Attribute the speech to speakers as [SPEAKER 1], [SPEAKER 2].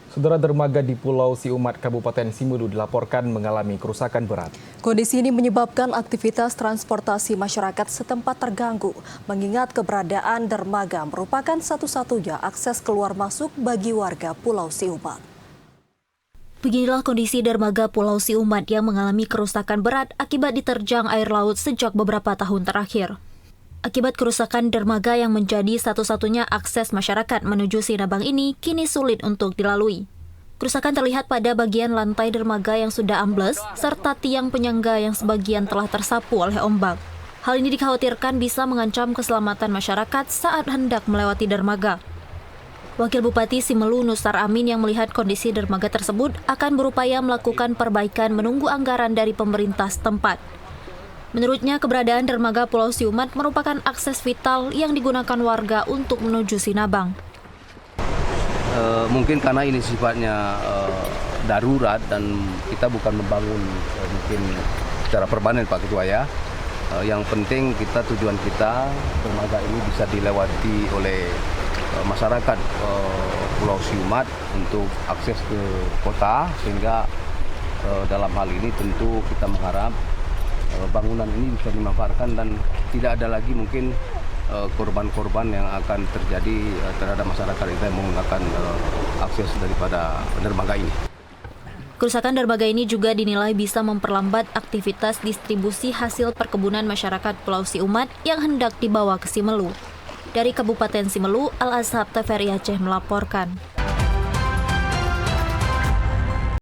[SPEAKER 1] Saudara, dermaga di Pulau Siumat, Kabupaten Simelu dilaporkan mengalami kerusakan berat.
[SPEAKER 2] Kondisi ini menyebabkan aktivitas transportasi masyarakat setempat terganggu, mengingat keberadaan dermaga merupakan satu-satunya akses keluar masuk bagi warga Pulau Siumat.
[SPEAKER 3] Beginilah kondisi dermaga Pulau Siumat yang mengalami kerusakan berat akibat diterjang air laut sejak beberapa tahun terakhir. Akibat kerusakan dermaga yang menjadi satu-satunya akses masyarakat menuju Sinabang ini kini sulit untuk dilalui. Kerusakan terlihat pada bagian lantai dermaga yang sudah ambles, serta tiang penyangga yang sebagian telah tersapu oleh ombak. Hal ini dikhawatirkan bisa mengancam keselamatan masyarakat saat hendak melewati dermaga. Wakil Bupati Simelu Nusar Amin yang melihat kondisi dermaga tersebut akan berupaya melakukan perbaikan menunggu anggaran dari pemerintah setempat. Menurutnya, keberadaan dermaga Pulau Siumat merupakan akses vital yang digunakan warga untuk menuju Sinabang.
[SPEAKER 4] Mungkin karena ini sifatnya darurat dan kita bukan membangun mungkin secara permanen, Pak Ketua ya. Yang penting tujuan kita dermaga ini bisa dilewati oleh masyarakat Pulau Siumat untuk akses ke kota, sehingga dalam hal ini tentu kita mengharap bangunan ini bisa dimanfaatkan dan tidak ada lagi mungkin korban-korban yang akan terjadi terhadap masyarakat yang menggunakan akses daripada dermaga ini.
[SPEAKER 3] Kerusakan dermaga ini juga dinilai bisa memperlambat aktivitas distribusi hasil perkebunan masyarakat Pulau Siumat yang hendak dibawa ke Simelu. Dari Kabupaten Simelu, Al-Azhar TVRI Aceh melaporkan.